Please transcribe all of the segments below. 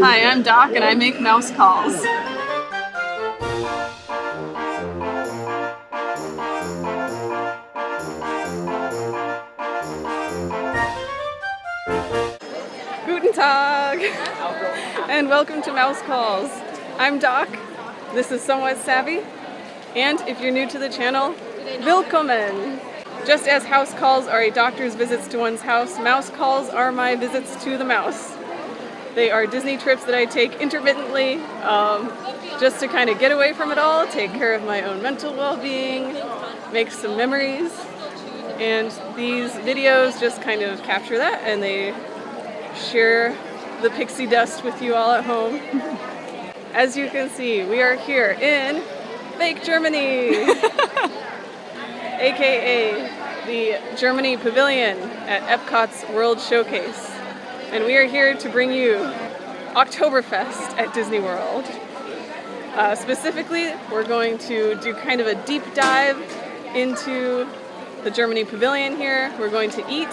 Hi, I'm Doc and I make mouse calls. Guten Tag and welcome to Mouse Calls. I'm Doc, this is Somewhat Savvy, and if you're new to the channel, willkommen! Just as house calls are a doctor's visits to one's house, mouse calls are my visits to the mouse. They are Disney trips that I take intermittently, just to kind of get away from it all, take care of my own mental well-being, make some memories, and these videos just kind of capture that, and they share the pixie dust with you all at home. As you can see, we are here in fake Germany, aka the Germany Pavilion at Epcot's World Showcase. And we are here to bring you Oktoberfest at Disney World. Specifically, we're going to do kind of a deep dive into the Germany Pavilion here. We're going to eat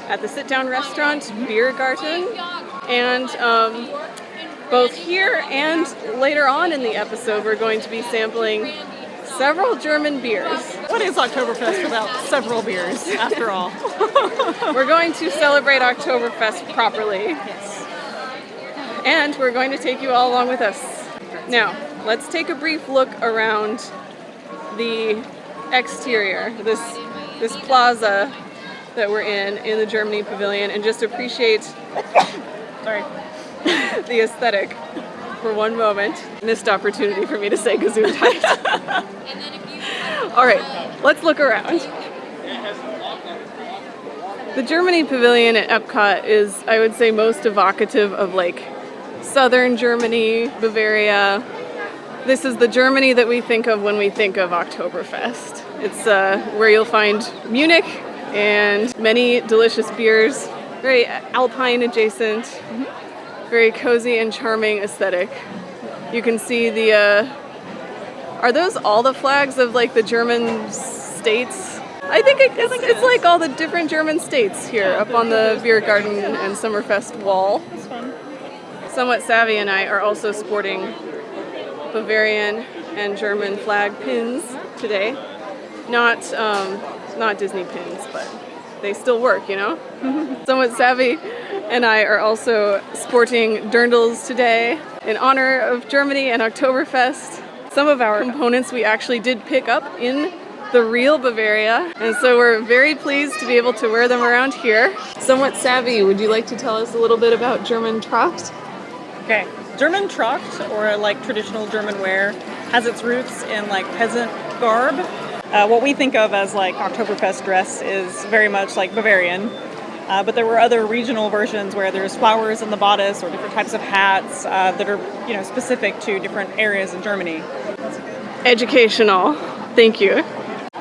at the sit-down restaurant, Biergarten, and both here and later on in the episode, we're going to be sampling several German beers. What is Oktoberfest without several beers, after all? We're going to celebrate Oktoberfest properly. Yes. And we're going to take you all along with us. Now, let's take a brief look around the exterior, this plaza that we're in the Germany Pavilion, and just appreciate the aesthetic for one moment. Missed opportunity for me to say Gesundheit. All right, let's look around. The Germany Pavilion at Epcot is, I would say, most evocative of like southern Germany, Bavaria. This is the Germany that we think of when we think of Oktoberfest. It's where you'll find Munich and many delicious beers, very Alpine adjacent, very cozy and charming aesthetic. You can see the, are those all the flags of like the German states? I think it's like all the different German states here up on the Biergarten and Summerfest wall. That's fun. Somewhat Savvy and I are also sporting Bavarian and German flag pins today. Not Disney pins, but they still work, you know? Somewhat Savvy and I are also sporting dirndls today in honor of Germany and Oktoberfest. Some of our components we actually did pick up in the real Bavaria, and so we're very pleased to be able to wear them around here. Somewhat Savvy, would you like to tell us a little bit about German Tracht? Okay. German Tracht, or like traditional German wear, has its roots in like peasant garb. What we think of as like Oktoberfest dress is very much like Bavarian. But there were other regional versions where there's flowers in the bodice or different types of hats that are, specific to different areas in Germany. Educational. Thank you.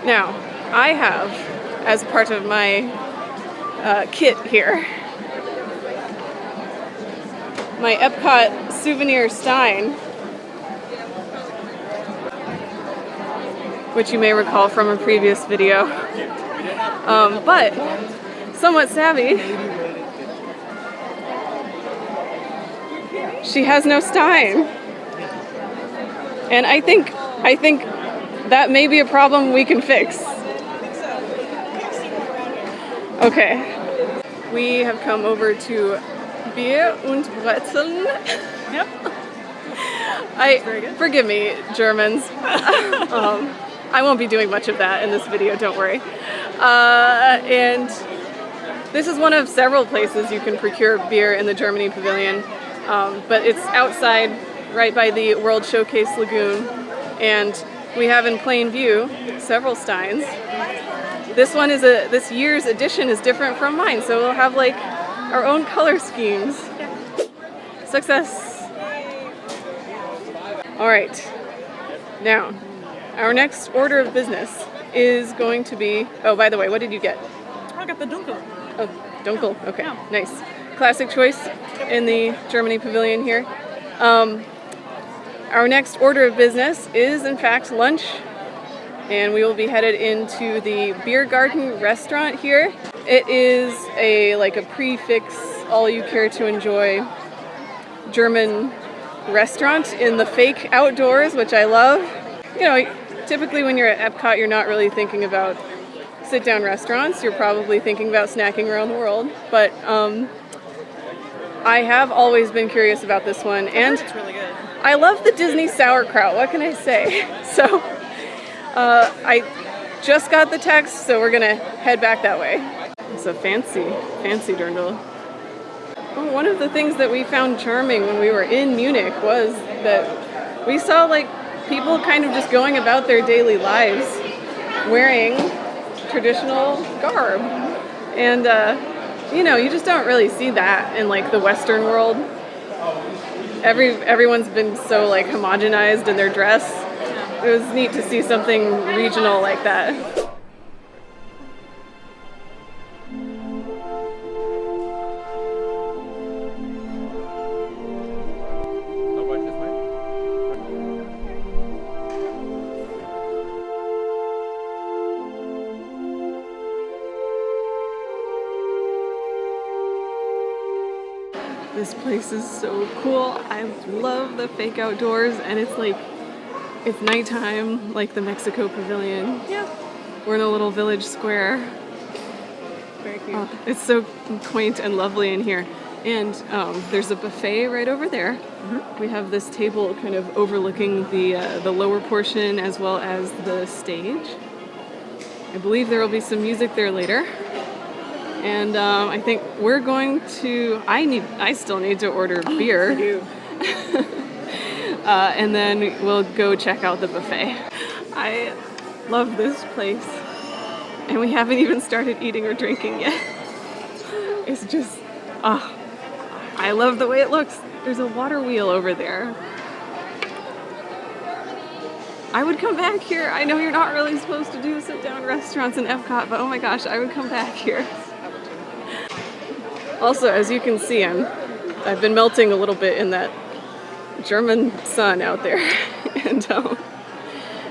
Now, I have, as part of my kit here, my Epcot souvenir stein, which you may recall from a previous video. But Somewhat Savvy, she has no stein. And I think that may be a problem we can fix. Okay. We have come over to Bier und Brezeln. Yep. Forgive me, Germans. I won't be doing much of that in this video, don't worry. And this is one of several places you can procure beer in the Germany Pavilion, but it's outside, right by the World Showcase Lagoon, and we have in plain view several steins. This year's edition is different from mine, so we'll have like our own color schemes. Success! All right, now our next order of business is going to be, oh, by the way, what did you get? I got the dunkel. Oh, dunkel, okay, Yeah. nice. Classic choice in the Germany Pavilion here. Our next order of business is, in fact, lunch, and we will be headed into the Biergarten restaurant here. It is a prefix, all you care to enjoy German restaurant in the fake outdoors, which I love. You know, typically when you're at Epcot, you're not really thinking about sit-down restaurants. You're probably thinking about snacking around the world. But I have always been curious about this one, and It's really good. I love the Disney sauerkraut. What can I say? So I just got the text, so we're gonna head back that way. It's a fancy dirndl. Oh, one of the things that we found charming when we were in Munich was that we saw like people kind of just going about their daily lives wearing traditional garb. And you know, you just don't really see that in like the Western world. Everyone's been so like homogenized in their dress. It was neat to see something regional like that. This place is so cool. I love the fake outdoors, and it's nighttime, like the Mexico Pavilion. Yeah. We're in a little village square. Very cute. Oh, it's so quaint and lovely in here. And there's a buffet right over there. Mm-hmm. We have this table kind of overlooking the lower portion as well as the stage. I believe there will be some music there later. And I think we're going to. I still need to order beer. You do. And then we'll go check out the buffet. I love this place, and we haven't even started eating or drinking yet. It's just, I love the way it looks. There's a water wheel over there. I would come back here. I know you're not really supposed to do sit-down restaurants in Epcot, but oh my gosh, I would come back here. Also, as you can see, I've been melting a little bit in that German sun out there, and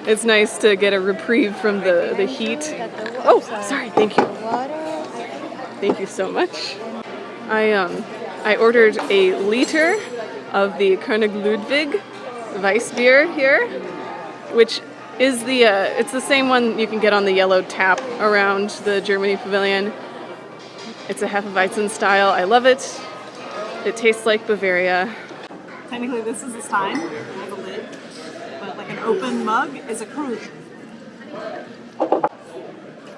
it's nice to get a reprieve from the heat. Oh, sorry, thank you. Thank you so much. I ordered a liter of the König Ludwig Weissbier here, which is it's the same one you can get on the yellow tap around the Germany Pavilion. It's a Hefeweizen style. I love it. It tastes like Bavaria. Technically, this is a stein with a lid, but like an open mug is a Krug.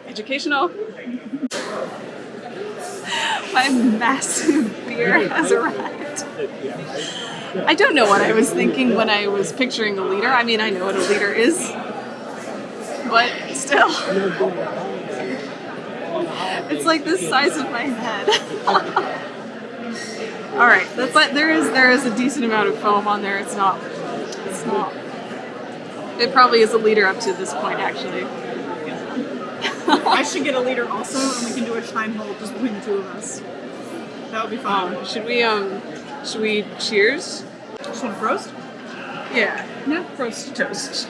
Educational. My massive beer has arrived. I don't know what I was thinking when I was picturing a liter. I mean, I know what a liter is, but still. It's like the size of my head. All right, but there is a decent amount of foam on there. It's not. It probably is a liter up to this point, actually. I should get a liter also, and we can do a stein hold just between the two of us. That would be fun. Should we cheers? Just want Prost? Yeah. No, Prost toast.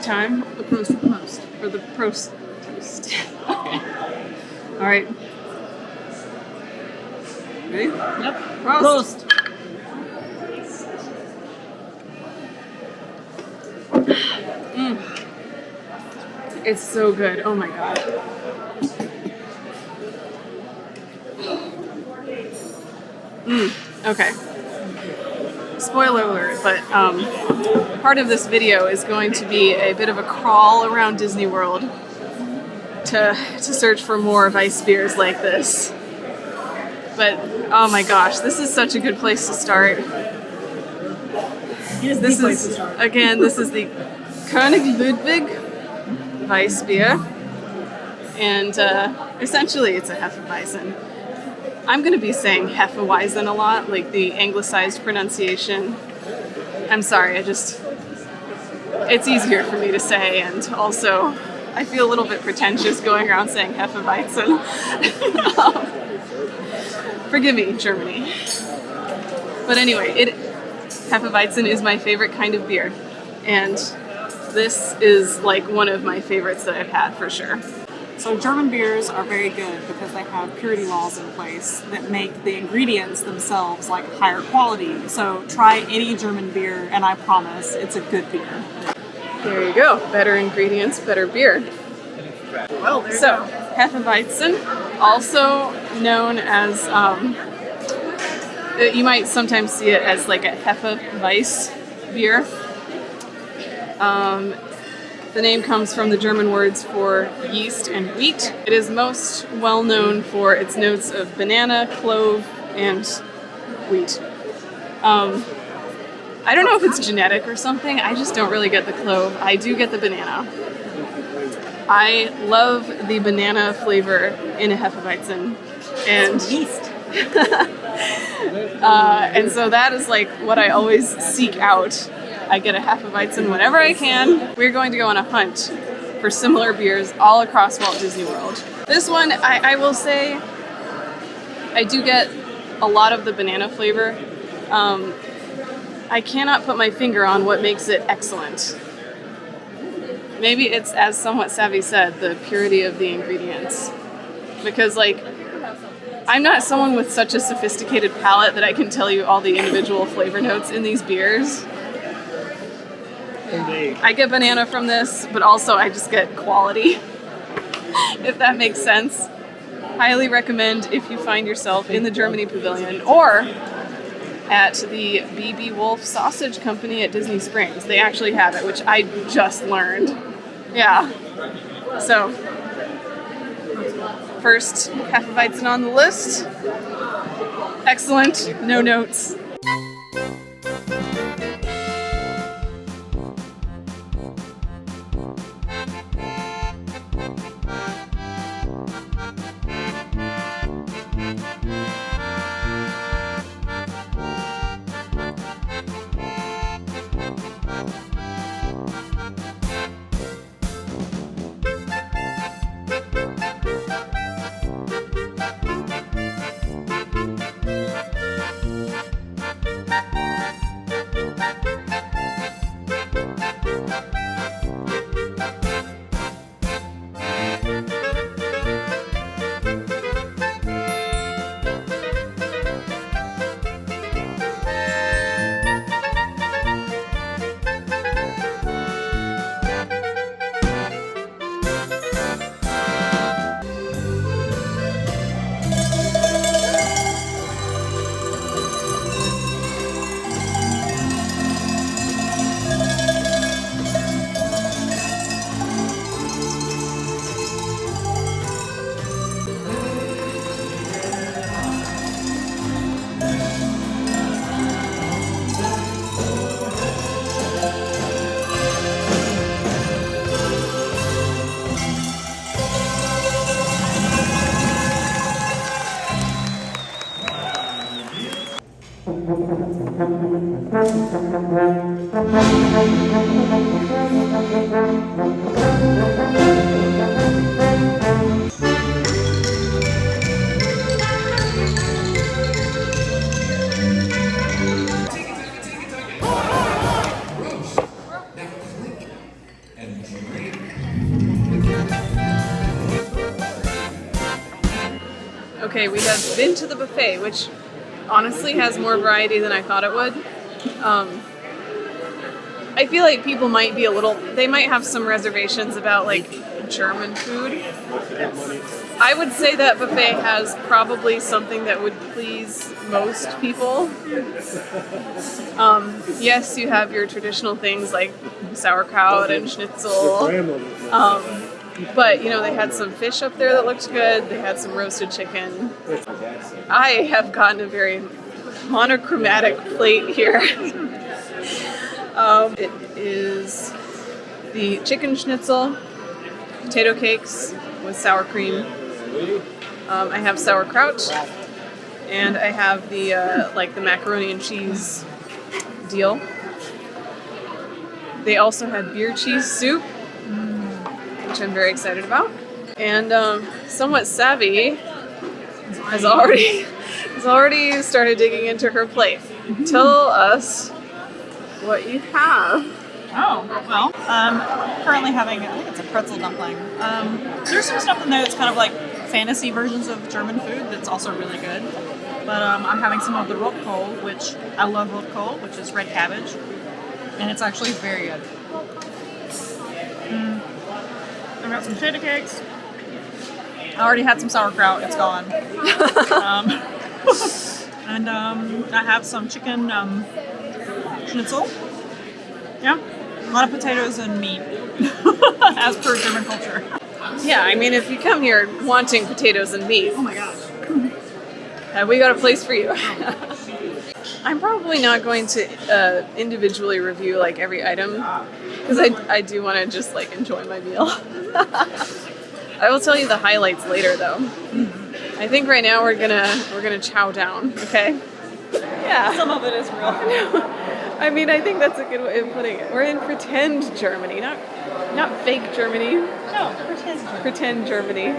Time The Prost with the most. for the Prost toast. Okay. All right. Ready? Yep. Prost. It's so good. Oh my god. Okay. Spoiler alert, but part of this video is going to be a bit of a crawl around Disney World to search for more Weiss beers like this. But oh my gosh, this is such a good place to start. This is the König Ludwig Weissbier, and essentially it's a Hefeweizen. I'm going to be saying Hefeweizen a lot, like the anglicized pronunciation. I'm sorry, it's easier for me to say, and also I feel a little bit pretentious going around saying Hefeweizen. Forgive me, Germany. But anyway, Hefeweizen is my favorite kind of beer, and this is like one of my favorites that I've had for sure. So German beers are very good because they have purity laws in place that make the ingredients themselves like higher quality. So try any German beer and I promise it's a good beer. There you go. Better ingredients, better beer. Well, there So, Hefeweizen, also known as, you might sometimes see it as like a Hefeweiss beer. The name comes from the German words for yeast and wheat. It is most well known for its notes of banana, clove, and wheat. I don't know if it's genetic or something. I just don't really get the clove. I do get the banana. I love the banana flavor in a Hefeweizen. And yeast. and so that is like what I always seek out. I get a Hefeweizen whenever I can. We're going to go on a hunt for similar beers all across Walt Disney World. This one, I will say, I do get a lot of the banana flavor. I cannot put my finger on what makes it excellent. Maybe it's, as Somewhat Savvy said, the purity of the ingredients. Because, like, I'm not someone with such a sophisticated palate that I can tell you all the individual flavor notes in these beers. Indeed. I get banana from this, but also I just get quality, if that makes sense. Highly recommend if you find yourself in the Germany Pavilion or at the BB Wolf Sausage Company at Disney Springs. They actually have it, which I just learned. Yeah. So, first Hefeweizen on the list. Excellent. No notes. Okay, we have been to the buffet, which honestly has more variety than I thought it would. I feel like people might be they might have some reservations about like German food. I would say that buffet has probably something that would please most people. Yes, you have your traditional things like sauerkraut and schnitzel. But, you know, they had some fish up there that looked good. They had some roasted chicken. I have gotten a very monochromatic plate here. It is the chicken schnitzel, potato cakes with sour cream. I have sauerkraut, and I have the the macaroni and cheese deal. They also had beer cheese soup, which I'm very excited about. And Somewhat Savvy has already started digging into her plate. Tell us what you have. Oh, well, currently having, I think it's a pretzel dumpling. There's some stuff in there that's kind of like fantasy versions of German food that's also really good. But I'm having some of the Rotkohl, which I love Rotkohl, which is red cabbage. And it's actually very good. I've got some potato cakes. I already had some sauerkraut, it's gone. And I have some chicken schnitzel. Yeah, a lot of potatoes and meat, as per German culture. Yeah, I mean, if you come here wanting potatoes and meat, Oh my gosh. we got a place for you. I'm probably not going to individually review like every item because I do want to just like enjoy my meal. I will tell you the highlights later, though. I think right now we're gonna chow down. Okay. Yeah. Some of it is real. I mean, I think that's a good way of putting it. We're in pretend Germany, not fake Germany. No, pretend Germany. Pretend Germany.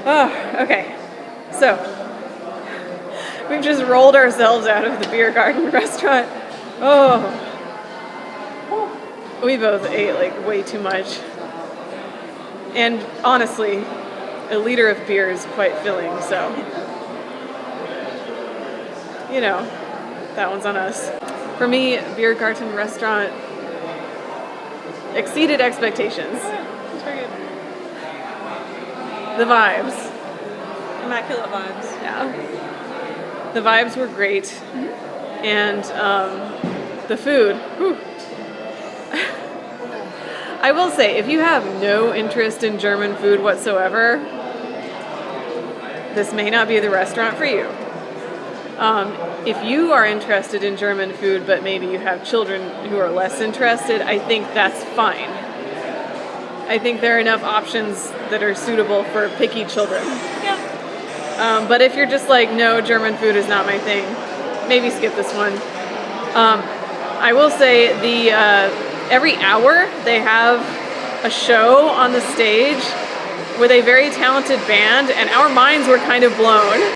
Oh, okay. So we've just rolled ourselves out of the Biergarten restaurant. Oh, we both ate like way too much. And honestly, a liter of beer is quite filling, so, you know, that one's on us. For me, Biergarten restaurant exceeded expectations. It's very good. The vibes. Immaculate vibes. Yeah. The vibes were great. And the food. Whew. I will say, if you have no interest in German food whatsoever, this may not be the restaurant for you. If you are interested in German food, but maybe you have children who are less interested, I think that's fine. I think there are enough options that are suitable for picky children. Yeah. But if you're just like, no, German food is not my thing, maybe skip this one. I will say every hour they have a show on the stage with a very talented band, and our minds were kind of blown.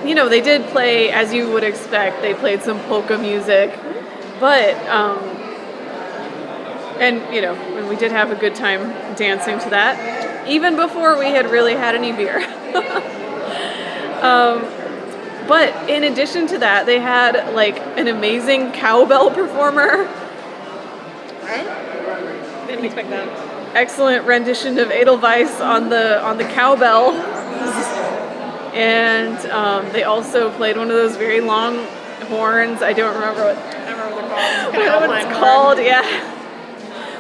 You know, they did play, as you would expect, they played some polka music, but, and, you know, and we did have a good time dancing to that, even before we had really had any beer. But in addition to that, they had, like, an amazing cowbell performer. Didn't expect that. Excellent rendition of Edelweiss on the cowbell. And they also played one of those very long horns. I don't remember what it's called. Yeah.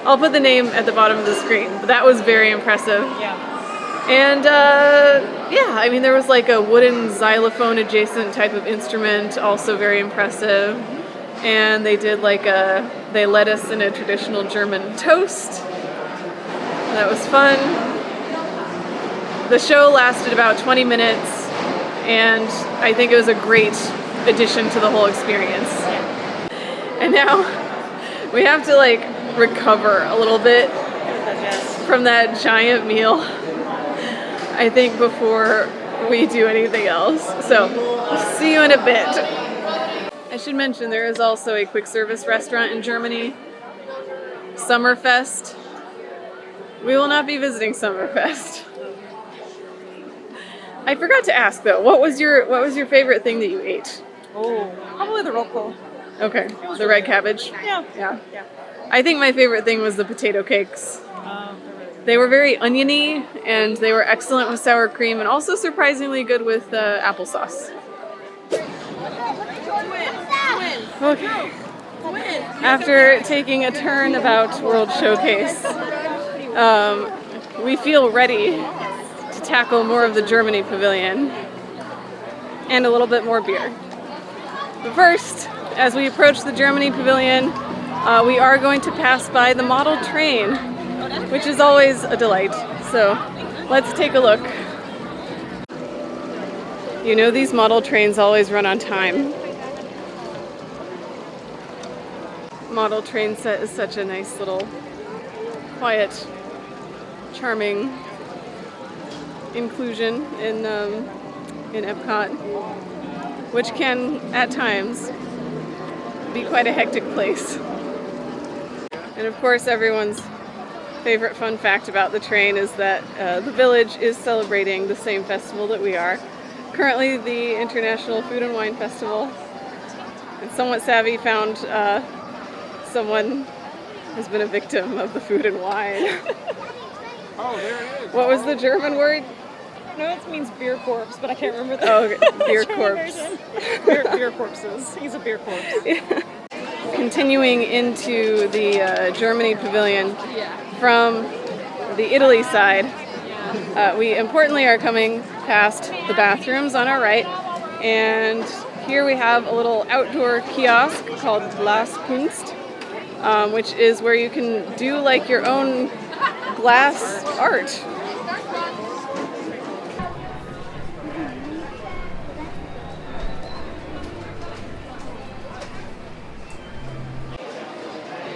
I'll put the name at the bottom of the screen. But that was very impressive. Yeah. And yeah, I mean, there was like a wooden xylophone adjacent type of instrument, also very impressive. And they did they led us in a traditional German toast. That was fun. The show lasted about 20 minutes, and I think it was a great addition to the whole experience. And now we have to like recover a little bit from that giant meal, I think, before we do anything else. So see you in a bit. I should mention there is also a quick service restaurant in Germany, Summerfest. We will not be visiting Summerfest. I forgot to ask though, what was your favorite thing that you ate? Oh, probably the Rotkohl. Okay, the red cabbage. Yeah. I think my favorite thing was the potato cakes. They were very oniony, and they were excellent with sour cream, and also surprisingly good with applesauce. Okay. After taking a turn about World Showcase, we feel ready to tackle more of the Germany Pavilion and a little bit more beer. But first, as we approach the Germany Pavilion, we are going to pass by the model train, which is always a delight. So let's take a look. You know, these model trains always run on time. Model train set is such a nice little, quiet, charming inclusion in Epcot, which can, at times, be quite a hectic place. And of course, everyone's favorite fun fact about the train is that the village is celebrating the same festival that we are. Currently, the International Food and Wine Festival. And Somewhat Savvy found someone has been a victim of the food and wine. Oh, there it is. What was the German word? No, it means beer corpse, but I can't remember the Oh, okay. Beer corpse. beer corpses. He's a beer corpse. Yeah. Continuing into the Germany Pavilion from the Italy side, we importantly are coming past the bathrooms on our right, and here we have a little outdoor kiosk called Glaskunst, which is where you can do like your own glass art.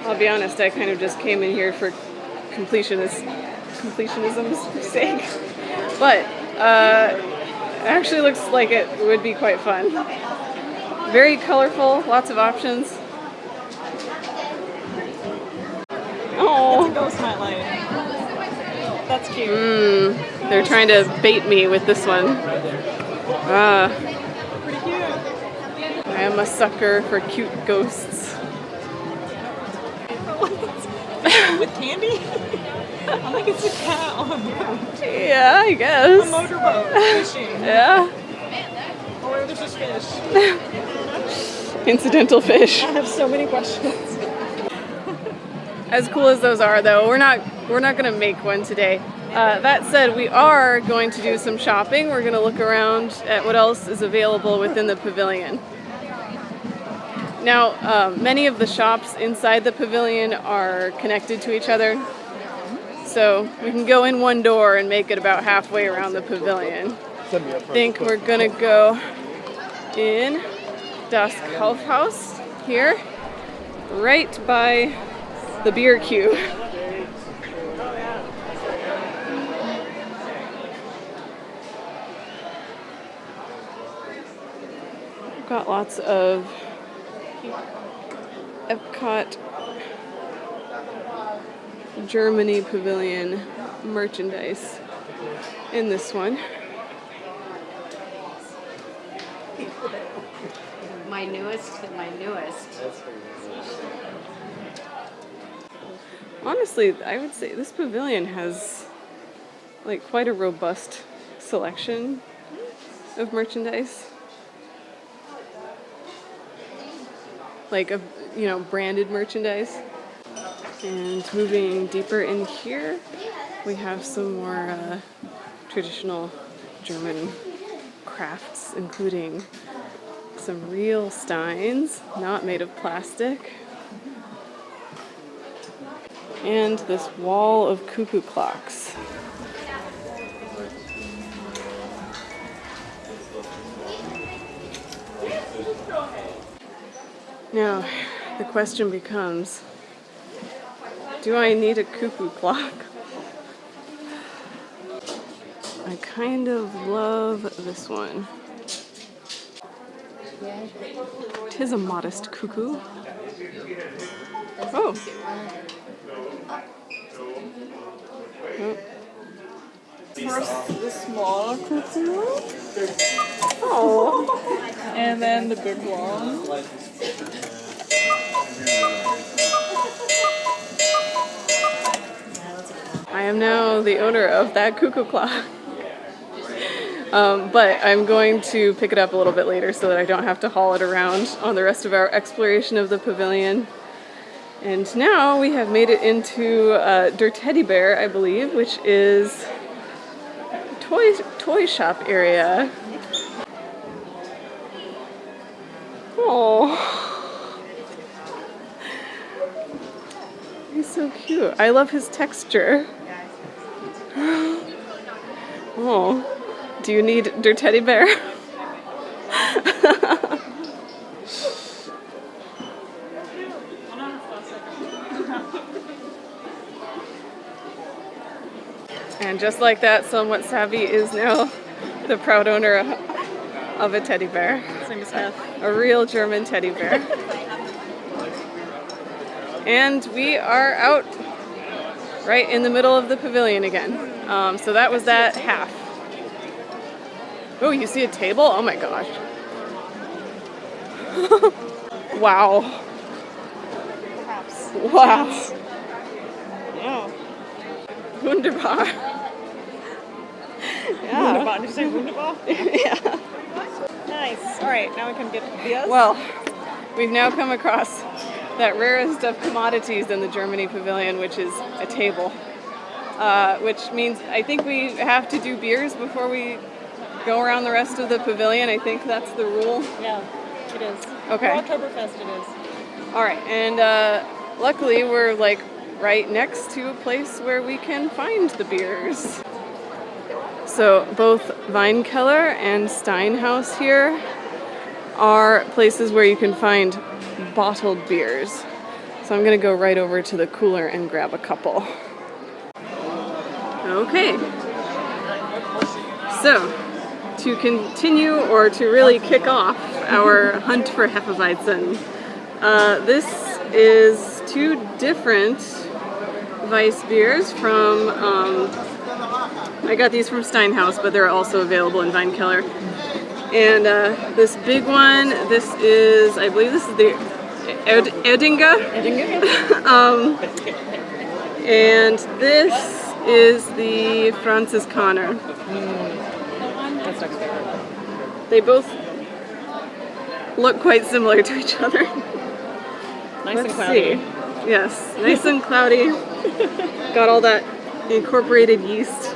I'll be honest, I kind of just came in here for completionism's sake. But it actually looks like it would be quite fun. Very colorful, lots of options. Oh, It's a ghost nightlight. That's cute. They're trying to bait me with this one. Pretty cute. I am a sucker for cute ghosts. With candy? I think it's a cat on a boat. Yeah, I guess. A motorboat fishing. Yeah. Oh, wait, there's just fish. Incidental fish. I have so many questions. As cool as those are, though, we're not going to make one today. That said, we are going to do some shopping. We're going to look around at what else is available within the pavilion. Now, many of the shops inside the pavilion are connected to each other, so we can go in one door and make it about halfway around the pavilion. I think we're going to go in Das Kaufhaus here, right by the beer queue. We've got lots of Epcot Germany Pavilion merchandise in this one. My newest. Honestly, I would say this pavilion has like quite a robust selection of merchandise. Like a, branded merchandise. And moving deeper in here, we have some more traditional German crafts, including some real steins, not made of plastic. And this wall of cuckoo clocks. Now, the question becomes, do I need a cuckoo clock? I kind of love this one. Tis a modest cuckoo. Oh. First, the smaller cuckoo. Oh. And then the big one. I am now the owner of that cuckoo clock. But I'm going to pick it up a little bit later so that I don't have to haul it around on the rest of our exploration of the pavilion. And now we have made it into Der Teddy Bear, I believe, which is a toy shop area. Oh, he's so cute. I love his texture. Oh, do you need Der Teddy Bear? And just like that, Somewhat Savvy is now the proud owner of a teddy bear. Same as Hef. A real German teddy bear. And we are out right in the middle of the pavilion again. So that was that half. Oh, you see a table? Oh my gosh. Wow. Perhaps. Wow. Yeah. Wunderbar. Wunderbar. Did you say wunderbar? Yeah. Nice. All right, now we can get to the beers. Well, we've now come across that rarest of commodities in the Germany Pavilion, which is a table. Which means I think we have to do beers before we go around the rest of the pavilion. I think that's the rule. Yeah, it is. Okay. For Oktoberfest it is. All right, and luckily we're like right next to a place where we can find the beers. So both Weinkeller and Steinhaus here are places where you can find bottled beers. So I'm gonna go right over to the cooler and grab a couple. Okay. So to continue or to really kick off our hunt for Hefeweizen, this is two different Weiss beers from, I got these from Steinhaus, but they're also available in Weinkeller. And this big one, this is, I believe this is the Erdinger. And this is the Franziskaner. That's next favorite. They both look quite similar to each other. Nice and cloudy. See. Yes, nice and cloudy. Got all that incorporated yeast.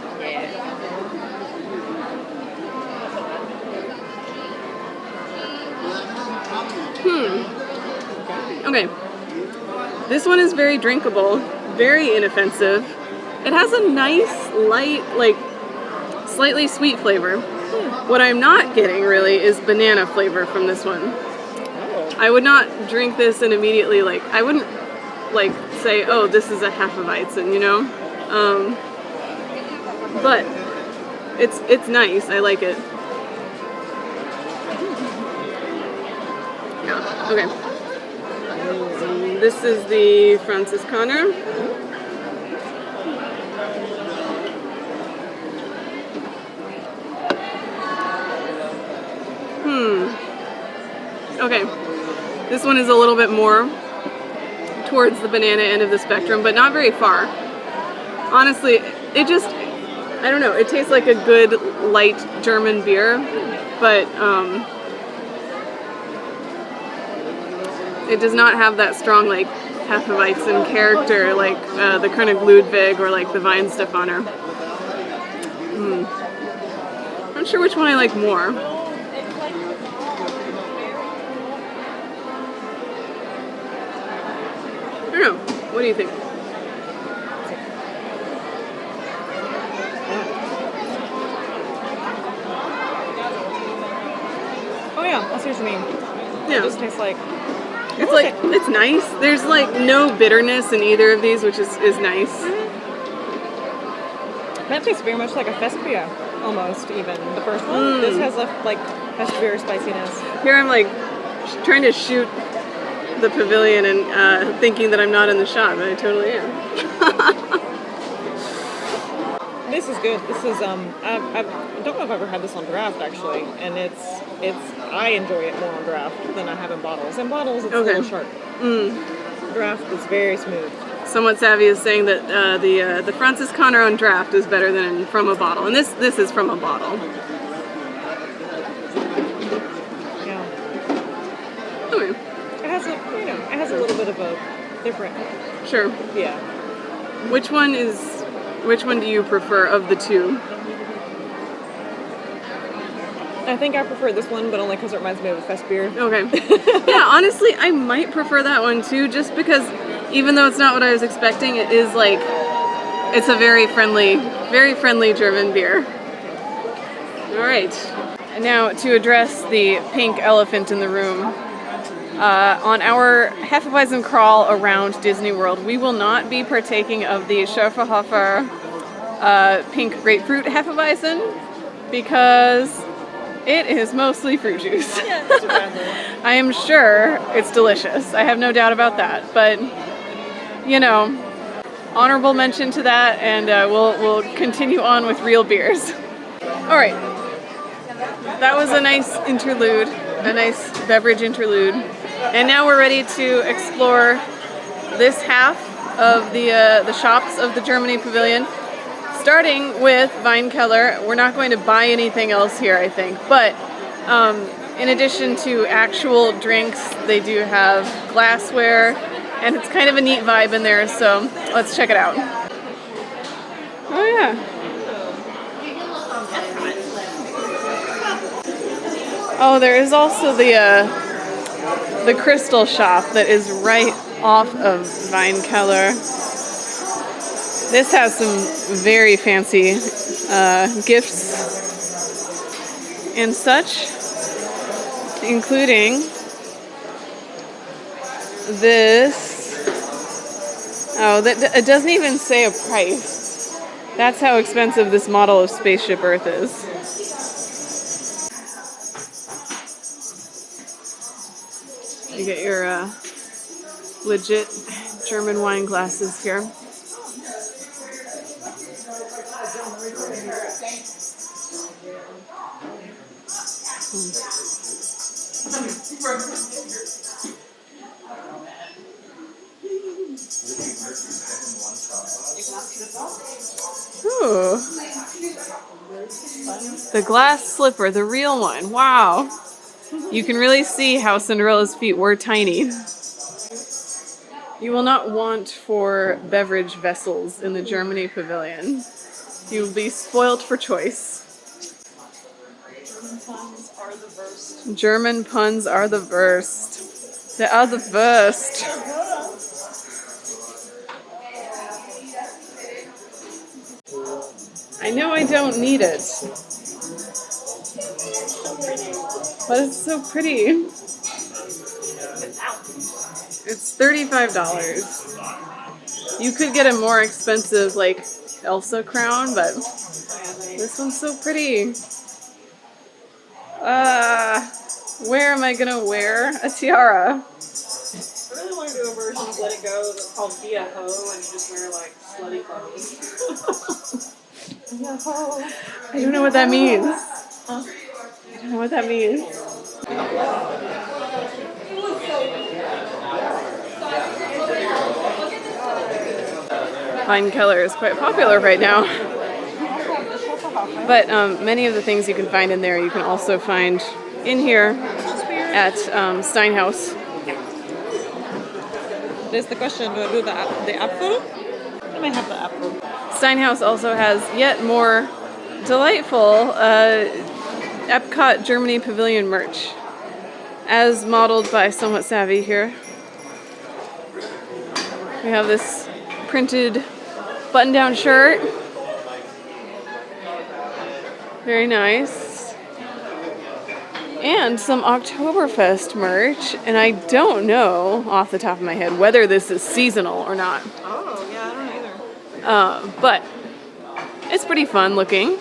Okay. This one is very drinkable, very inoffensive. It has a nice, light, like, slightly sweet flavor. What I'm not getting, really, is banana flavor from this one. Oh. I would not drink this and immediately, like, I wouldn't, like, say, oh, this is a Hefeweizen, you know? But it's nice. I like it. Yeah, okay. This is the Franziskaner. Okay, this one is a little bit more towards the banana end of the spectrum, but not very far. Honestly, it just, I don't know, it tastes like a good light German beer, but it does not have that strong like Hefeweizen character like the König Ludwig or like the Weihenstephaner. I'm not sure which one I like more. I don't know. What do you think? Oh yeah, I see what you mean. Yeah. It just tastes like... It's like, it's nice. There's like no bitterness in either of these, which is nice. That tastes very much like a Festbier, almost even. The first one. This has a like Festbier spiciness. Here I'm like trying to shoot the pavilion and thinking that I'm not in the shot, but I totally am. This is good. This is I don't know if I've ever had this on draft actually, and it's I enjoy it more on draft than I have in bottles. In bottles, it's a little sharp. Draft is very smooth. Somewhat Savvy is saying that the Franziskaner on draft is better than from a bottle, and this is from a bottle. Yeah. Okay. It has a little bit of a different. Sure. Yeah. Which one do you prefer of the two? I think I prefer this one, but only because it reminds me of a Festbier. Okay. Yeah, honestly, I might prefer that one too, just because even though it's not what I was expecting, it is like, it's a very friendly German beer. All right. And now to address the pink elephant in the room. On our Hefeweizen crawl around Disney World, we will not be partaking of the Schöfferhofer pink grapefruit Hefeweizen because it is mostly fruit juice. I am sure it's delicious. I have no doubt about that. But you know, honorable mention to that, and we'll continue on with real beers. All right, that was a nice interlude, a nice beverage interlude, and now we're ready to explore this half of the shops of the Germany Pavilion, starting with Weinkeller. We're not going to buy anything else here, I think, but in addition to actual drinks, they do have glassware, and it's kind of a neat vibe in there, so let's check it out. Oh yeah. Oh, there is also the crystal shop that is right off of Weinkeller. This has some very fancy gifts and such, including this. Oh, it doesn't even say a price. That's how expensive this model of Spaceship Earth is. You get your legit German wine glasses here. Ooh. The glass slipper, the real one. Wow. You can really see how Cinderella's feet were tiny. You will not want for beverage vessels in the Germany Pavilion. You will be spoilt for choice. German puns are the worst. They are the worst. I know I don't need it, but it's so pretty. It's $35. You could get a more expensive, like, Elsa crown, but this one's so pretty. Where am I gonna wear a tiara? I really want to do a version of Let It Go that's called Be a Ho, and you just wear like slutty clothes. I don't know what that means. I don't know what that means. Weinkeller is quite popular right now. But many of the things you can find in there, you can also find in here at Steinhaus. There's the question, do I do the apple? I might have the apple. Steinhaus also has yet more delightful Epcot Germany Pavilion merch, as modeled by Somewhat Savvy here. We have this printed button-down shirt. Very nice. And some Oktoberfest merch, and I don't know off the top of my head whether this is seasonal or not. Oh, yeah, I don't either. But it's pretty fun looking.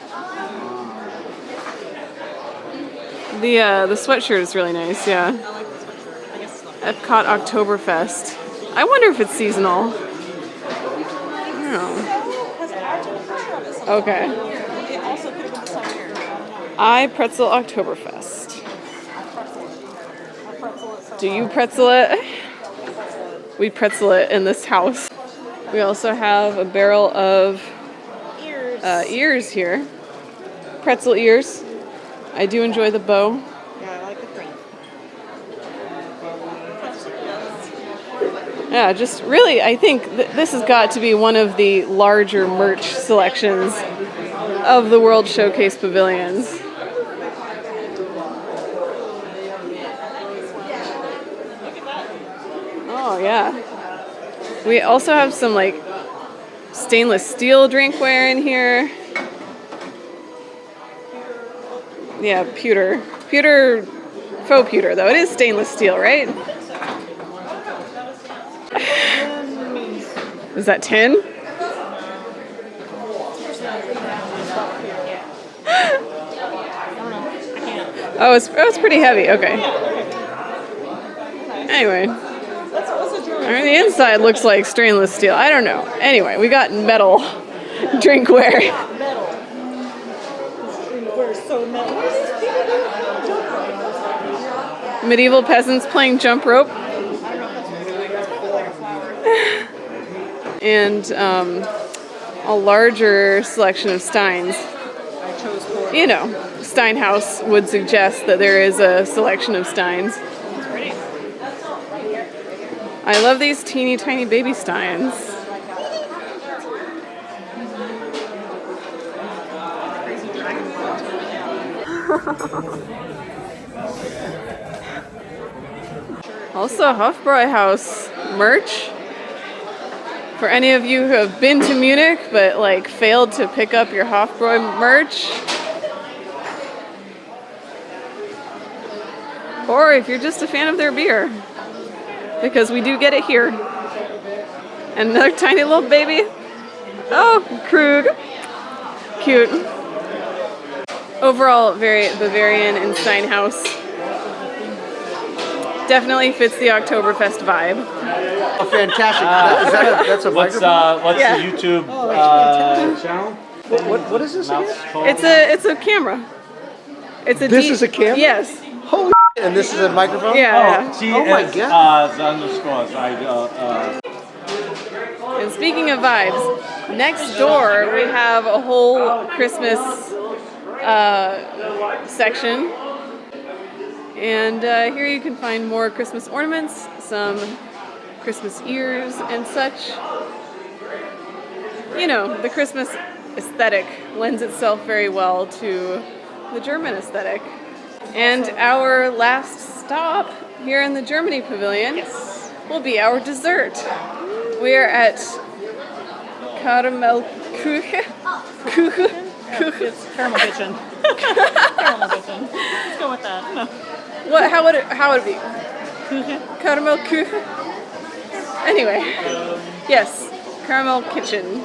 The sweatshirt is really nice, yeah. I like the sweatshirt. I guess it's not. Epcot Oktoberfest. I wonder if it's seasonal. I don't know. Okay. It also could have been somewhere. I pretzel Oktoberfest. I pretzel it so Do you pretzel it? We pretzel it in this house. We also have a barrel of ears here. Pretzel ears. I do enjoy the bow. Yeah, I like the print. Yeah, just really, I think this has got to be one of the larger merch selections of the World Showcase pavilions. Oh, yeah. We also have some, like, stainless steel drinkware in here. Yeah, pewter. Pewter, faux pewter, though. It is stainless steel, right? Is that tin? Oh, it's pretty heavy. Okay. Anyway. Let's I mean, the inside looks like stainless steel. I don't know. Anyway, we got metal drinkware. Metal. We're so metal. Medieval peasants playing jump rope. And a larger selection of steins. I chose four. You know, Steinhaus would suggest that there is a selection of steins. Pretty. I love these teeny tiny baby steins. Crazy dragon. Also, Hofbräuhaus merch. For any of you who have been to Munich but like failed to pick up your Hofbräu merch, or if you're just a fan of their beer, because we do get it here. And another tiny little baby. Oh, Krug. Cute. Overall, very Bavarian and Steinhaus. Definitely fits the Oktoberfest vibe. Oh, fantastic. That's a What's microphone? Yeah. the YouTube channel? What is this again? It's a camera. It's a This is a camera? Yes. Holy shit. And this is a microphone? Yeah. Oh my God. The underscores. And speaking of vibes, next door we have a whole Christmas section. And here you can find more Christmas ornaments, some Christmas ears and such. You know, the Christmas aesthetic lends itself very well to the German aesthetic. And our last stop here in the Germany Pavilion will be our dessert. We are at Karamellkuchen. It's caramel kitchen. Caramel kitchen. Let's go with that. No. What? How would it be? Karamellkuchen. Anyway, yes, Caramel Kitchen,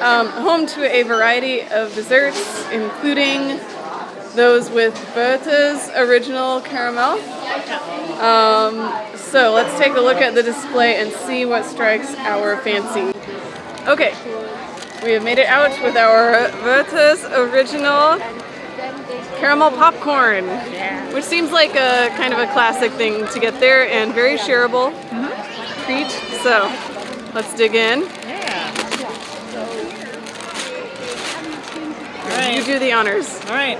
home to a variety of desserts, including those with Goethe's original caramel. So let's take a look at the display and see what strikes our fancy. Okay, we have made it out with our Goethe's original caramel popcorn, which seems like a kind of a classic thing to get there and very shareable treat. So let's dig in. Yeah. All right. You do the honors. All right.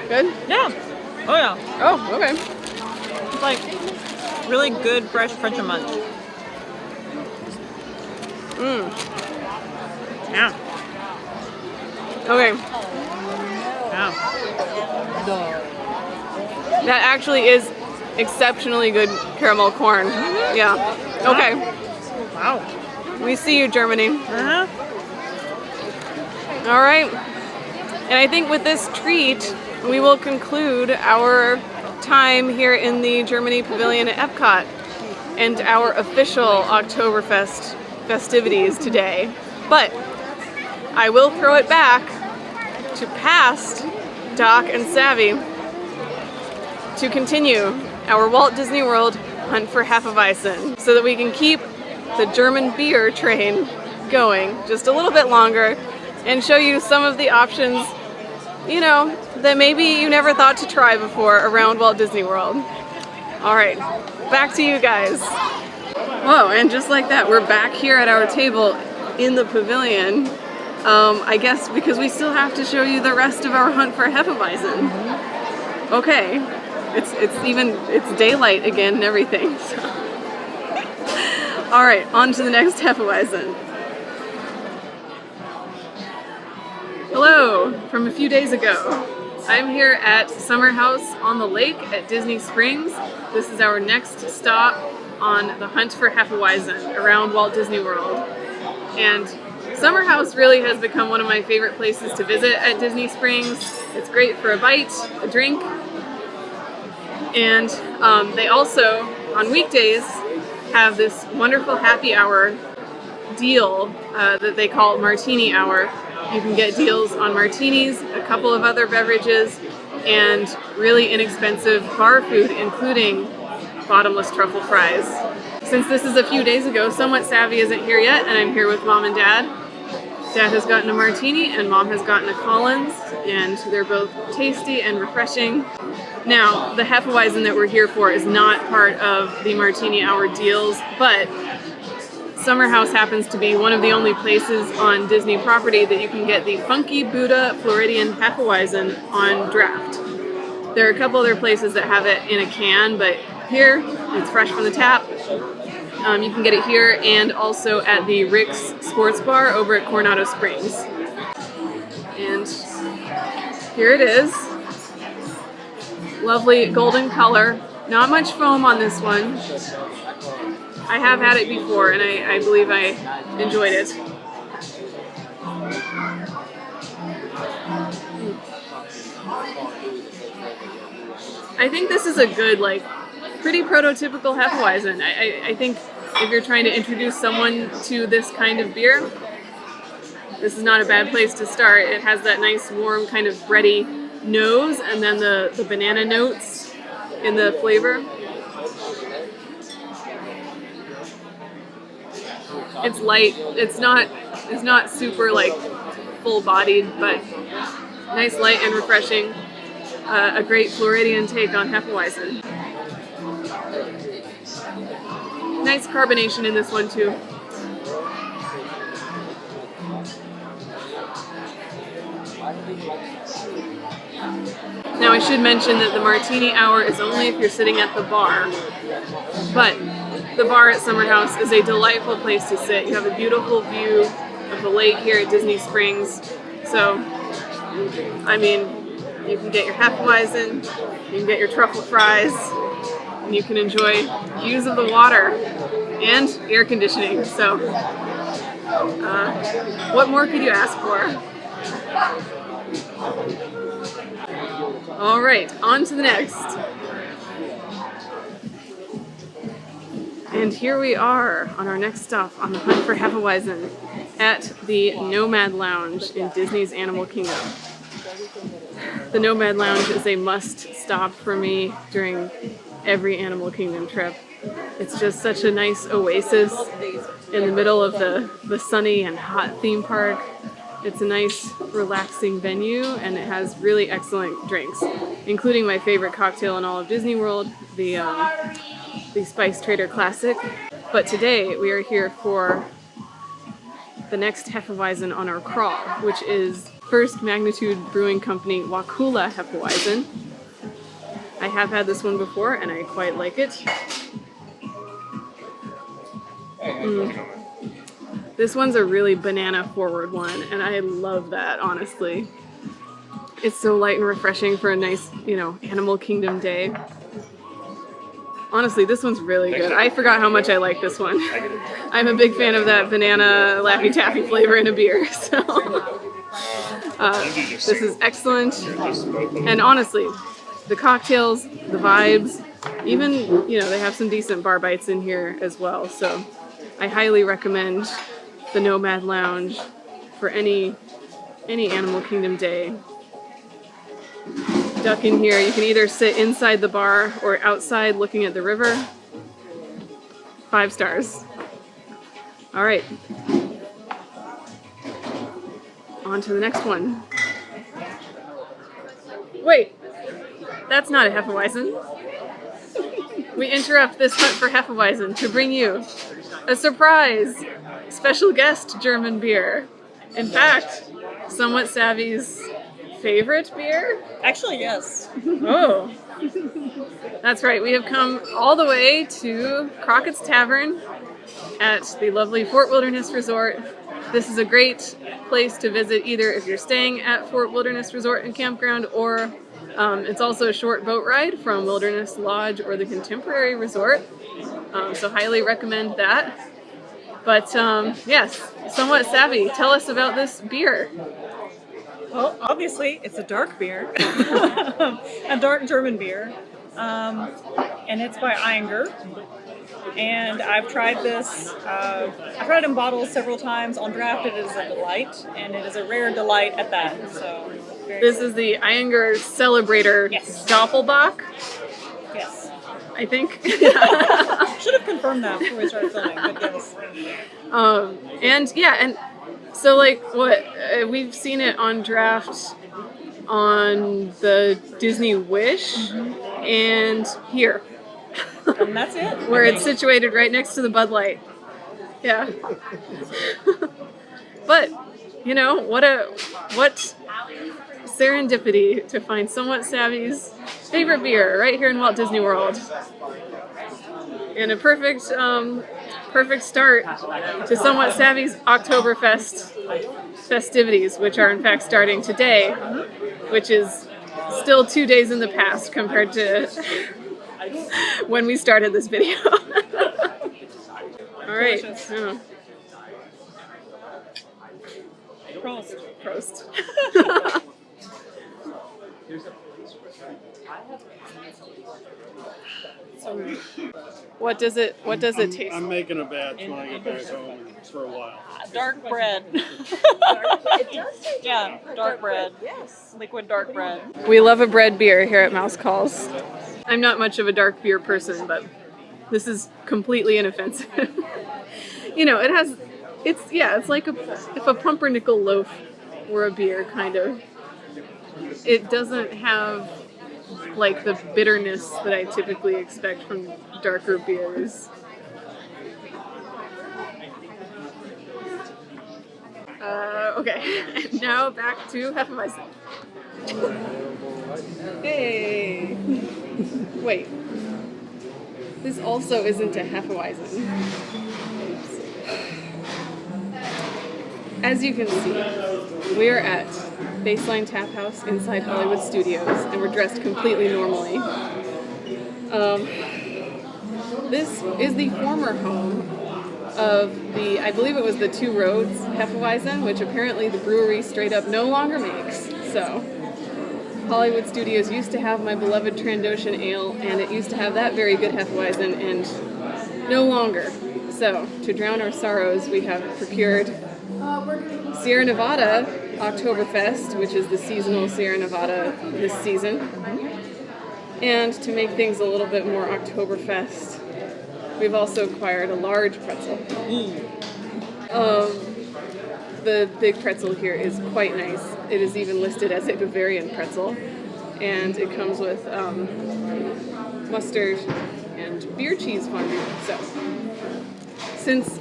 Good? Yeah. Oh yeah. Oh, okay. It's like really good fresh French munch. Yeah. Okay. Yeah. That actually is exceptionally good caramel corn. Yeah. Okay. Wow. We see you, Germany. Uh-huh. All right. And I think with this treat, we will conclude our time here in the Germany Pavilion at Epcot and our official Oktoberfest festivities today. But I will throw it back to past Doc and Savvy to continue our Walt Disney World hunt for Hefeweizen so that we can keep the German beer train going just a little bit longer and show you some of the options, you know, that maybe you never thought to try before around Walt Disney World. All right, back to you guys. Whoa, and just like that, we're back here at our table in the pavilion. I guess because we still have to show you the rest of our hunt for Hefeweizen. Okay, it's daylight again and everything. So. All right, on to the next Hefeweizen. Hello, from a few days ago. I'm here at Summer House on the Lake at Disney Springs. This is our next stop on the hunt for Hefeweizen around Walt Disney World. And Summer House really has become one of my favorite places to visit at Disney Springs. It's great for a bite, a drink, and they also, on weekdays, have this wonderful happy hour deal that they call Martini Hour. You can get deals on martinis, a couple of other beverages, and really inexpensive bar food, including bottomless truffle fries. Since this is a few days ago, Somewhat Savvy isn't here yet, and I'm here with Mom and Dad. Dad has gotten a martini and Mom has gotten a Collins, and they're both tasty and refreshing. Now, the Hefeweizen that we're here for is not part of the Martini Hour deals, but Summer House happens to be one of the only places on Disney property that you can get the Funky Buddha Floridian Hefeweizen on draft. There are a couple other places that have it in a can, but here it's fresh from the tap. You can get it here and also at the Rick's Sports Bar over at Coronado Springs. And here it is. Lovely golden color. Not much foam on this one. I have had it before and I believe I enjoyed it. I think this is a good, pretty prototypical Hefeweizen. I think if you're trying to introduce someone to this kind of beer, this is not a bad place to start. It has that nice warm kind of bready nose and then the banana notes in the flavor. It's light. It's not super full bodied, but nice, light and refreshing. A great Floridian take on Hefeweizen. Nice carbonation in this one too. Now I should mention that the Martini Hour is only if you're sitting at the bar, but the bar at Summer House is a delightful place to sit. You have a beautiful view of the lake here at Disney Springs. So, I mean, you can get your Hefeweizen, you can get your truffle fries, and you can enjoy views of the water and air conditioning. So, what more could you ask for? All right, on to the next. And here we are on our next stop on the hunt for Hefeweizen at the Nomad Lounge in Disney's Animal Kingdom. The Nomad Lounge is a must stop for me during every Animal Kingdom trip. It's just such a nice oasis in the middle of the sunny and hot theme park. It's a nice, relaxing venue, and it has really excellent drinks, including my favorite cocktail in all of Disney World, the Spice Trader Classic. But today we are here for the next Hefeweizen on our crawl, which is First Magnitude Brewing Company Wakula Hefeweizen. I have had this one before and I quite like it. This one's a really banana forward one and I love that, honestly. It's so light and refreshing for a nice, Animal Kingdom day. Honestly, this one's really good. I forgot how much I like this one. I'm a big fan of that banana Laffy Taffy flavor in a beer, so this is excellent. And honestly, the cocktails, the vibes, even, they have some decent bar bites in here as well. So I highly recommend the Nomad Lounge for any Animal Kingdom day. Duck in here. You can either sit inside the bar or outside looking at the river. 5 stars. All right. On to the next one. Wait, that's not a Hefeweizen. We interrupt this hunt for Hefeweizen to bring you a surprise special guest German beer. In fact, Somewhat Savvy's favorite beer? Actually, yes. Oh, that's right. We have come all the way to Crockett's Tavern at the lovely Fort Wilderness Resort. This is a great place to visit either if you're staying at Fort Wilderness Resort and Campground, or it's also a short boat ride from Wilderness Lodge or the Contemporary Resort. So highly recommend that. But yes, Somewhat Savvy, tell us about this beer. Well, obviously, it's a dark beer, a dark German beer, and it's by Einger. And I've tried this, I've tried it in bottles several times. On draft, it is a delight, and it is a rare delight at that. So This is the Eyinger Celebrator Yes. Doppelbock, Yes. I think. Should have confirmed that before we started filming, but yes. And so like what we've seen it on draft on the Disney Wish and here, And that's it. where I it's think. situated right next to the Bud Light. Yeah. But you know what serendipity to find Somewhat Savvy's favorite beer right here in Walt Disney World. And a perfect start to Somewhat Savvy's Oktoberfest festivities, which are in fact starting today, which is still 2 days in the past compared to when we started this video. All right. Delicious. Yeah. Prost. Prost. What does it taste? I'm making a batch when I get back home for a while. Dark bread. Yeah, dark bread. Yes. Liquid dark bread. We love a bread beer here at Mouse Calls. I'm not much of a dark beer person, but this is completely inoffensive. You know, it's like if a pumpernickel loaf were a beer, kind of. It doesn't have like the bitterness that I typically expect from darker beers. Okay, now back to Hefeweizen. Hey! Wait. This also isn't a Hefeweizen. As you can see, we are at Baseline Tap House inside Hollywood Studios, and we're dressed completely normally. This is the former home of I believe it was the Two Roads Hefeweizen, which apparently the brewery straight up no longer makes. So, Hollywood Studios used to have my beloved Trandoshan Ale, and it used to have that very good Hefeweizen, and no longer. So, to drown our sorrows, we have procured Sierra Nevada Oktoberfest, which is the seasonal Sierra Nevada this season. And to make things a little bit more Oktoberfest, we've also acquired a large pretzel. The big pretzel here is quite nice. It is even listed as a Bavarian pretzel, and it comes with mustard and beer cheese fondue. So, since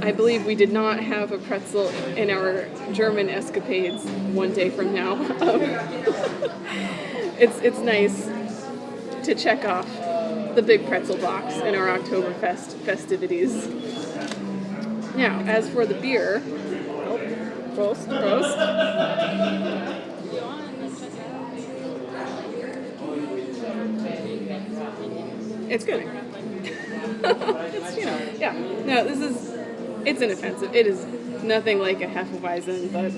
I believe we did not have a pretzel in our German escapades one day from now, it's nice to check off the big pretzel box in our Oktoberfest festivities. Now, as for the beer, Prost. It's good. It's, yeah. No, it's inoffensive. It is nothing like a Hefeweizen, but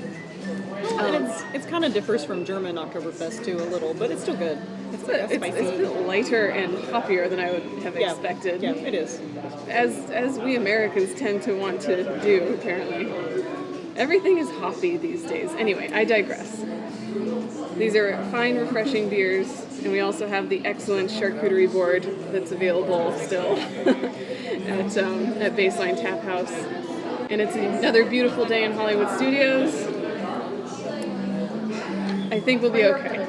It's kind of differs from German Oktoberfest too a little, but it's still good. It's it's a bit lighter and hoppier than I would have expected. Yeah, it is. As we Americans tend to want to do, apparently. Everything is hoppy these days. Anyway, I digress. These are fine, refreshing beers, and we also have the excellent charcuterie board that's available still at Baseline Tap House. And it's another beautiful day in Hollywood Studios. I think we'll be okay.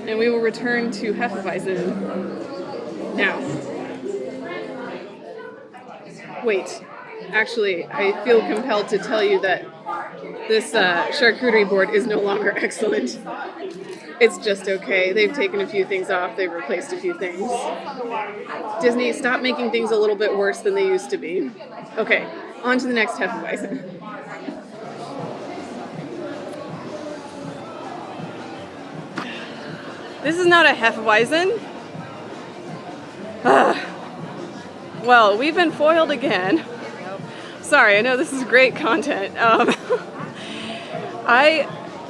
And we will return to Hefeweizen now. Wait, actually, I feel compelled to tell you that this charcuterie board is no longer excellent. It's just okay. They've taken a few things off. They've replaced a few things. Disney, stop making things a little bit worse than they used to be. Okay, on to the next Hefeweizen. This is not a Hefeweizen. Well, we've been foiled again. Sorry, I know this is great content.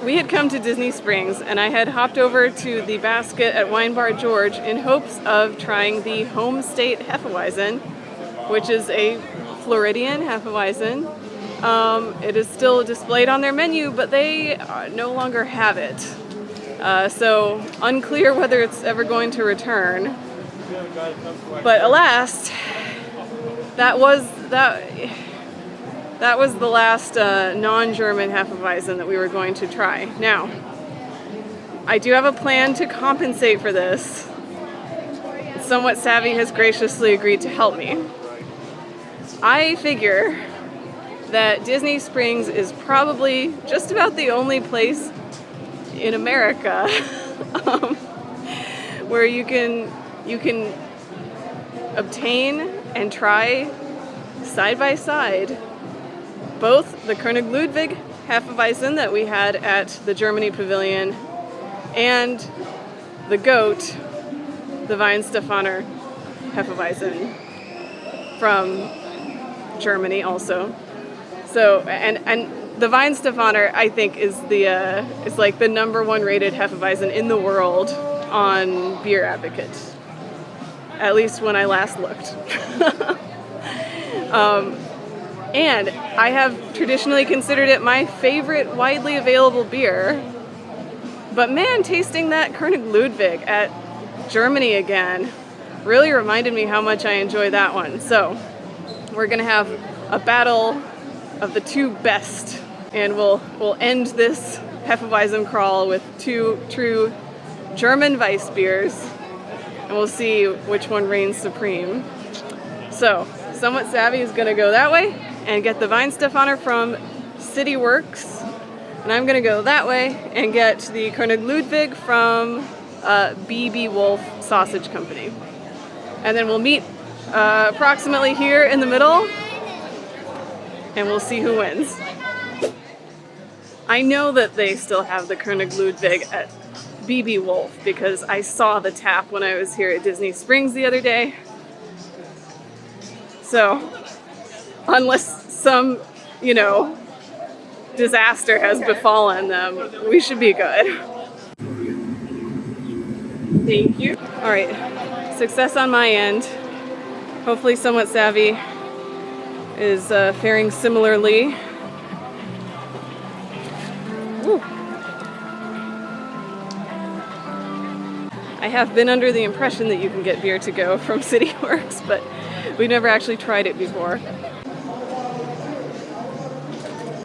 We had come to Disney Springs, and I had hopped over to the basket at Wine Bar George in hopes of trying the Home State Hefeweizen, which is a Floridian Hefeweizen It is still displayed on their menu, but they no longer have it. So unclear whether it's ever going to return. But alas, that was the last non-German Hefeweizen that we were going to try. Now, I do have a plan to compensate for this. Somewhat Savvy has graciously agreed to help me. I figure that Disney Springs is probably just about the only place in America where you can obtain and try side by side both the König Ludwig Hefeweizen that we had at the Germany Pavilion and the goat, the Weihenstephaner Hefeweizen from Germany also. So, and the Weihenstephaner, I think, is like the #1 rated Hefeweizen in the world on Beer Advocate. At least when I last looked. And I have traditionally considered it my favorite widely available beer. But man, tasting that König Ludwig at Germany again really reminded me how much I enjoy that one. So we're gonna have a battle of the two best, and we'll end this Hefeweizen crawl with two true German Weiss beers, and we'll see which one reigns supreme. So Somewhat Savvy is gonna go that way and get the Weihenstephaner from City Works, and I'm gonna go that way and get the König Ludwig from BB Wolf Sausage Company. And then we'll meet approximately here in the middle, and we'll see who wins. I know that they still have the König Ludwig at BB Wolf because I saw the tap when I was here at Disney Springs the other day. So, unless some, disaster has befallen them, we should be good. Thank you. All right, success on my end. Hopefully Somewhat Savvy is faring similarly. Woo. I have been under the impression that you can get beer to go from City Works, but we've never actually tried it before.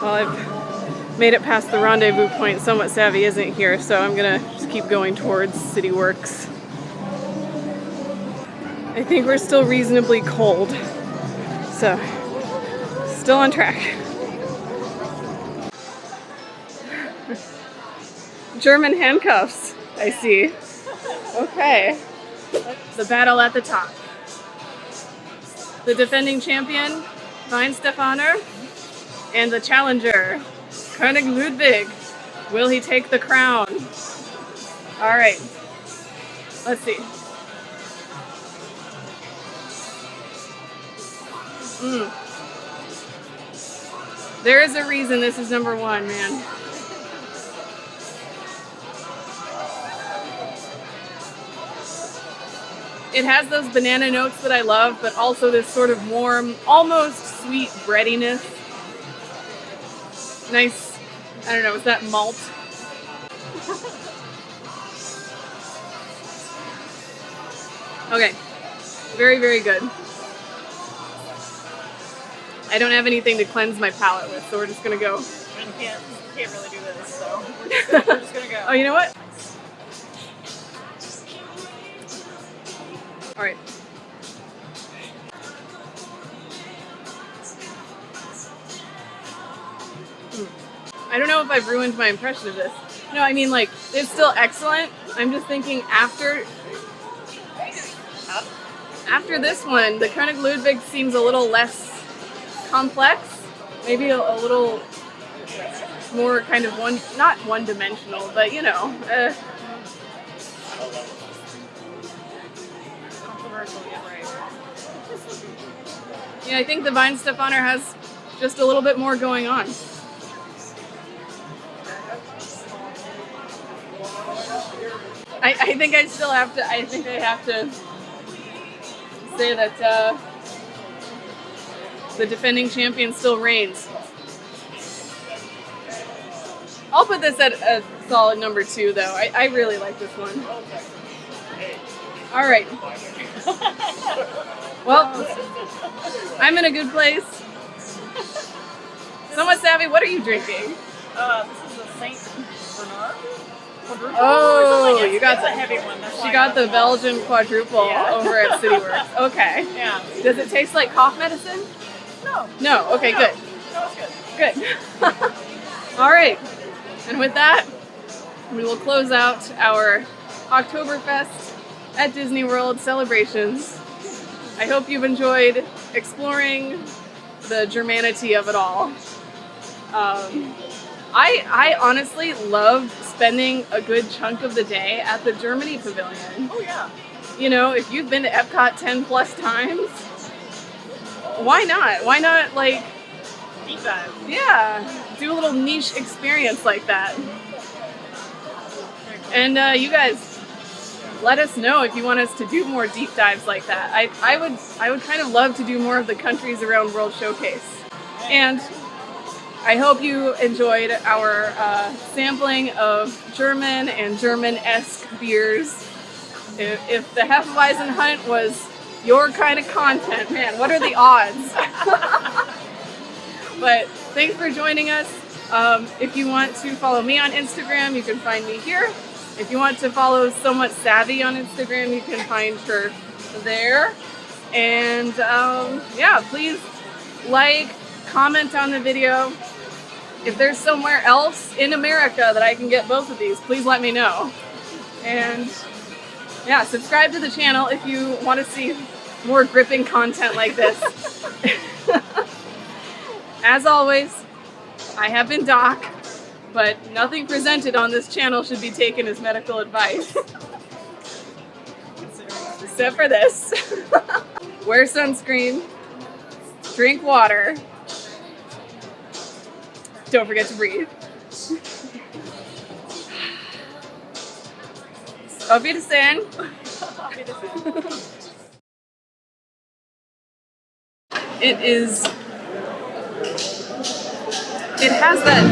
Well, I've made it past the rendezvous point. Somewhat Savvy isn't here, so I'm gonna just keep going towards City Works. I think we're still reasonably cold, so still on track. German handcuffs, I see. Okay. The battle at the top. The defending champion, Weihenstephaner, and the challenger, König Ludwig. Will he take the crown? All right. Let's see. There is a reason this is #1, man. It has those banana notes that I love, but also this sort of warm, almost sweet breadiness. Nice, I don't know, is that malt? Okay, very, very good. I don't have anything to cleanse my palate with, so we're just gonna go. You can't really do this, so we're just gonna go. Oh, you know what? All right. I don't know if I've ruined my impression of this. No, I mean, like, it's still excellent. I'm just thinking after this one, the König Ludwig seems a little less complex. Maybe a little more kind of not one-dimensional, but Yeah, I think the Weihenstephaner has just a little bit more going on. I think I have to say that the defending champion still reigns. I'll put this at a solid number 2, though. I really like this one. All right. Well, I'm in a good place. Somewhat Savvy, what are you drinking? This is the Saint Bernard. Oh, you got it's the a heavy one. That's why She I got the it small. Belgian quadruple Yeah. over at CityWorks. Okay. Yeah. Does it taste like cough medicine? No. No. Okay, No. good. No, it's good. Good. All right. And with that, we will close out our Oktoberfest at Disney World celebrations. I hope you've enjoyed exploring the Germanity of it all. I honestly loved spending a good chunk of the day at the Germany Pavilion. Oh yeah. You know, if you've been to Epcot 10 plus times, why not? Why not, like, Deep dive. yeah, do a little niche experience like that. And you guys, let us know if you want us to do more deep dives like that. I would kind of love to do more of the countries around World Showcase. And I hope you enjoyed our sampling of German and German-esque beers. If the Hefeweizen Hunt was your kind of content, man, what are the odds? But thanks for joining us. If you want to follow me on Instagram, you can find me here. If you want to follow Somewhat Savvy on Instagram, you can find her there. And yeah, please like, comment on the video. If there's somewhere else in America that I can get both of these, please let me know. And yeah, subscribe to the channel if you want to see more gripping content like this. As always, I have been Doc, but nothing presented on this channel should be taken as medical advice. Except for this. Wear sunscreen, drink water, don't forget to breathe. Auf Wiedersehen. It has that